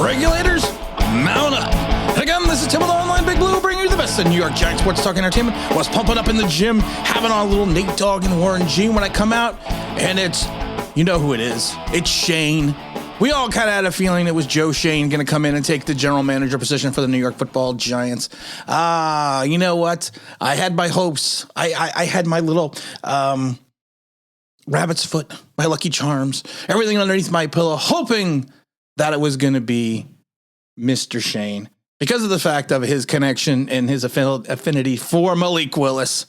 Regulators, mount up. And again, this is Tim with Online Big Blue, bringing you the best of New York Giants sports talk entertainment. Was pumping up in the gym, having our little Nate Dogg and Warren G when I come out, and it's, you know who it is. It's Shane. We all kind of had a feeling it was Joe Schoen going to come in and take the general manager position for the New York Football Giants. You know what? I had my hopes. I had my little rabbit's foot, my Lucky Charms, everything underneath my pillow, hoping that it was going to be Mr. Shane because of the fact of his connection and his affinity for Malik Willis.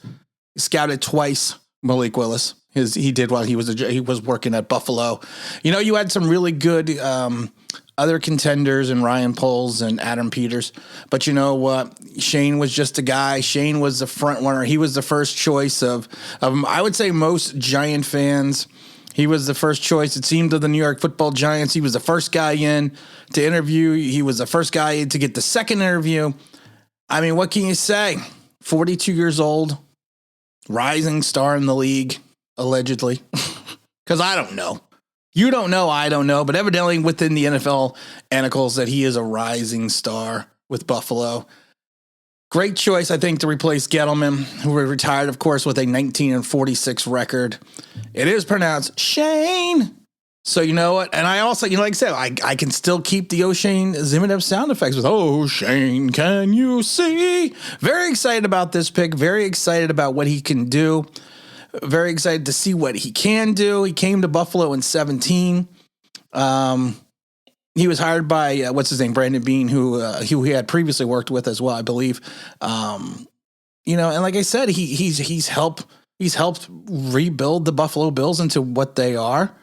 He scouted twice, Malik Willis. He did while he was working at Buffalo. You know, you had some really good other contenders in Ryan Poles and Adam Peters, but you know what? Shane was just a guy. Shane was the front runner. He was the first choice of I would say most Giant fans. He was the first choice, it seemed, of the New York Football Giants. He was the first guy in to interview. He was the first guy to get the second interview. I mean, what can you say? 42 years old, rising star in the league. Allegedly, because I don't know. You don't know, I don't know, but evidently within the NFL annals that he is a rising star with Buffalo. Great choice, I think, to replace Gettleman, who retired, of course, with a 19-46 record. It is pronounced Shane. So you know what? And I also, like I said, I can still keep the O'Shane Zimmerman sound effects with, "Oh, Shane, can you see?" Very excited about this pick. Very excited about what he can do. Very excited to see what he can do. He came to Buffalo in 2017. He was hired by Brandon Beane, who he had previously worked with as well, I believe. And like I said, he's helped rebuild the Buffalo Bills into what they are.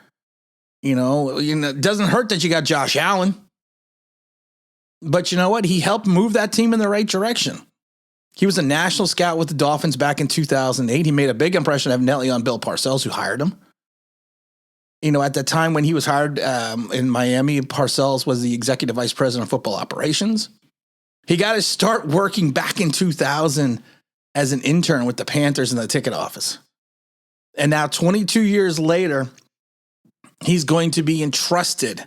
It doesn't hurt that you got Josh Allen, but you know what? He helped move that team in the right direction. He was a national scout with the Dolphins back in 2008. He made a big impression evidently on Bill Parcells, who hired him. At the time when he was hired in Miami, Parcells was the executive vice president of football operations. He got his start working back in 2000 as an intern with the Panthers in the ticket office. And now 22 years later, he's going to be entrusted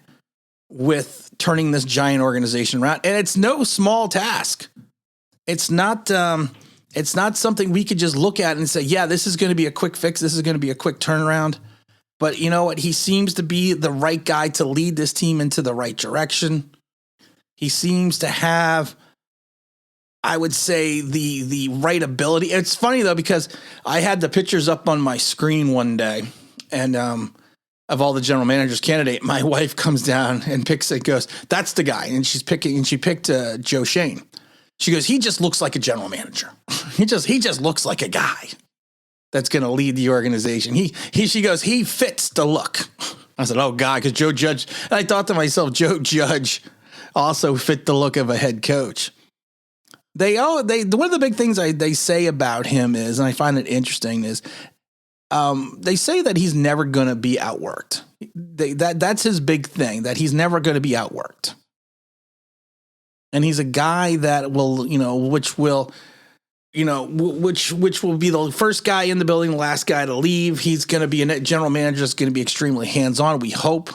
with turning this Giant organization around. And it's no small task. It's not something we could just look at and say, yeah, this is going to be a quick fix. This is going to be a quick turnaround. But you know what? He seems to be the right guy to lead this team into the right direction. He seems to have, I would say, the right ability. It's funny, though, because I had the pictures up on my screen one day and of all the general managers candidate. My wife comes down and picks it, goes, "That's the guy." And she picked Joe Schoen. She goes, "He just looks like a general manager. He just looks like a guy that's going to lead the organization. She goes, he fits the look." I said, "Oh God," because Joe Judge. And I thought to myself, Joe Judge also fit the look of a head coach. One of the big things they say about him is, and I find it interesting, is they say that he's never going to be outworked. That's his big thing, that he's never going to be outworked. And he's a guy that will, which will be the first guy in the building, the last guy to leave. He's going to be a general manager that's going to be extremely hands-on, we hope.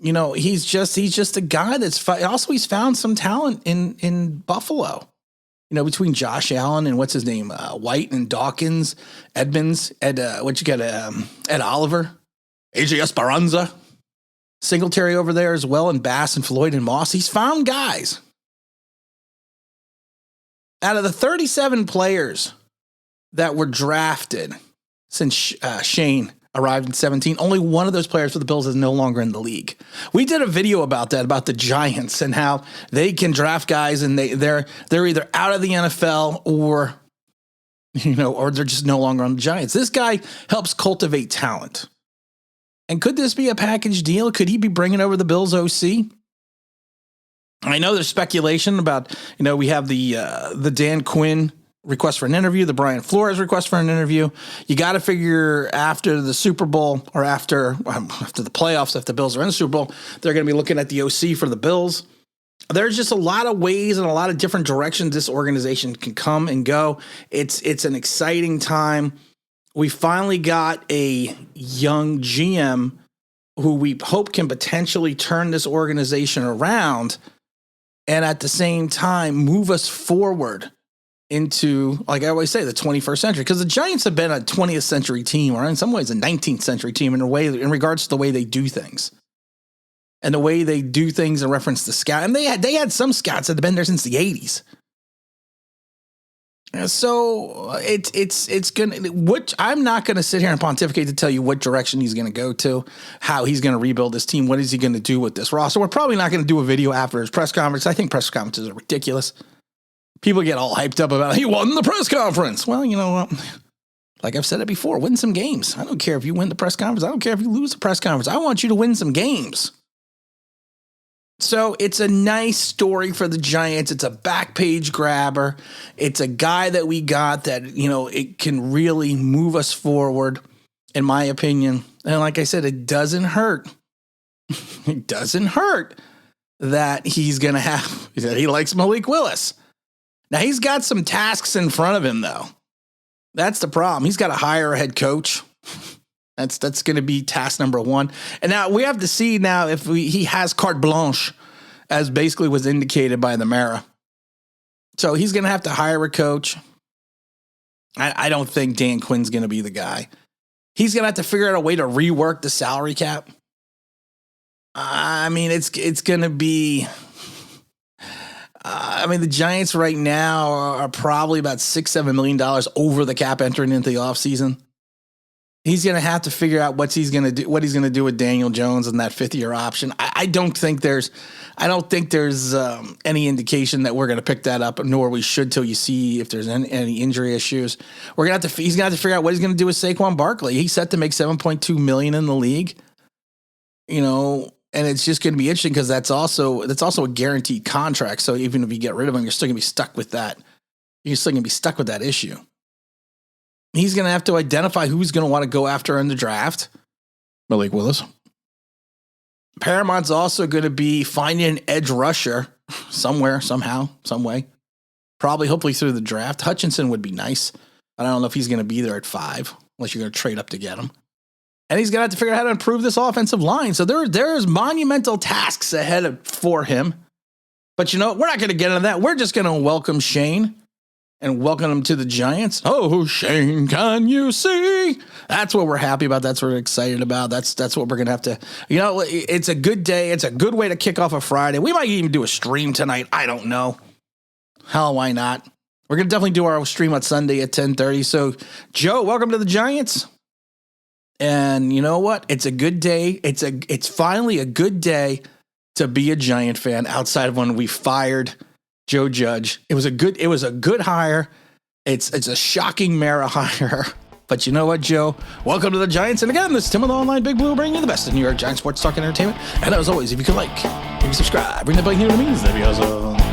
He's just a guy that's also he's found some talent in Buffalo. Between Josh Allen and White and Dawkins, Edmonds, Ed Oliver, AJ Esperanza. Singletary over there as well, and Bass and Floyd and Moss. He's found guys. Out of the 37 players that were drafted since Shane arrived in 2017, only one of those players for the Bills is no longer in the league. We did a video about that, about the Giants and how they can draft guys and they're either out of the NFL or they're just no longer on the Giants. This guy helps cultivate talent. And could this be a package deal? Could he be bringing over the Bills OC? I know there's speculation about, we have the Dan Quinn request for an interview, the Brian Flores request for an interview. You got to figure after the Super Bowl or after the playoffs, if the Bills are in the Super Bowl, they're going to be looking at the OC for the Bills. There's just a lot of ways and a lot of different directions this organization can come and go. It's an exciting time. We finally got a young GM who we hope can potentially turn this organization around and at the same time move us forward into, like I always say, the 21st century. Because the Giants have been a 20th century team, or in some ways a 19th century team in regards to the way they do things. And the way they do things in reference to scout. And they had some scouts that have been there since the 80s. So it's gonna, which I'm not gonna sit here and pontificate to tell you what direction he's gonna go to, how he's gonna rebuild his team, what is he gonna do with this roster. We're probably not gonna do a video after his press conference. I think press conferences are ridiculous. People get all hyped up about he won the press conference. Well, you know what? Like I've said it before, win some games. I don't care if you win the press conference. I don't care if you lose the press conference. I want you to win some games. So it's a nice story for the Giants. It's a back page grabber. It's a guy that we got that, you know, it can really move us forward, in my opinion. And like I said, it doesn't hurt. It doesn't hurt that he's going to have, that he likes Malik Willis. Now he's got some tasks in front of him though. That's the problem. He's got to hire a head coach. That's going to be task number one. And now we have to see now if he has carte blanche, as basically was indicated by the Mara. So he's going to have to hire a coach. I don't think Dan Quinn's going to be the guy. He's going to have to figure out a way to rework the salary cap. I mean, it's going to be... the Giants right now are probably about $6-7 million over the cap entering into the offseason. He's going to have to figure out what he's going to do with Daniel Jones and that 5th-year option. I don't think there's any indication that we're going to pick that up, nor we should till you see if there's any injury issues. He's going to have to figure out what he's going to do with Saquon Barkley. He's set to make $7.2 million in the league, you know, and it's just going to be interesting because that's also a guaranteed contract. So even if you get rid of him, you're still going to be stuck with that. You're still going to be stuck with that issue. He's going to have to identify who's going to want to go after in the draft. Malik Willis. Paramount's also going to be finding an edge rusher somewhere, somehow, some way. Probably, hopefully through the draft. Hutchinson would be nice. I don't know if he's going to be there at 5, unless you're going to trade up to get him. And he's going to have to figure out how to improve this offensive line. So there's monumental tasks ahead for him. But you know, we're not going to get into that. We're just going to welcome Shane and welcome him to the Giants. Oh, Shane, can you see? That's what we're happy about. That's what we're excited about. That's what we're going to have to, you know, it's a good day. It's a good way to kick off a Friday. We might even do a stream tonight. I don't know. Hell, why not? We're going to definitely do our stream on Sunday at 10:30. So, Joe, welcome to the Giants. And you know what? It's a good day. It's finally a good day to be a Giant fan outside of when we fired Joe Judge. It was a good hire. It's a shocking Mara hire. But you know what, Joe? Welcome to the Giants. And again, this is Tim with Online Big Blue, bringing you the best of New York Giants sports talk and entertainment. And as always, if you can like, maybe subscribe, ring the bell here to me. That'd be awesome.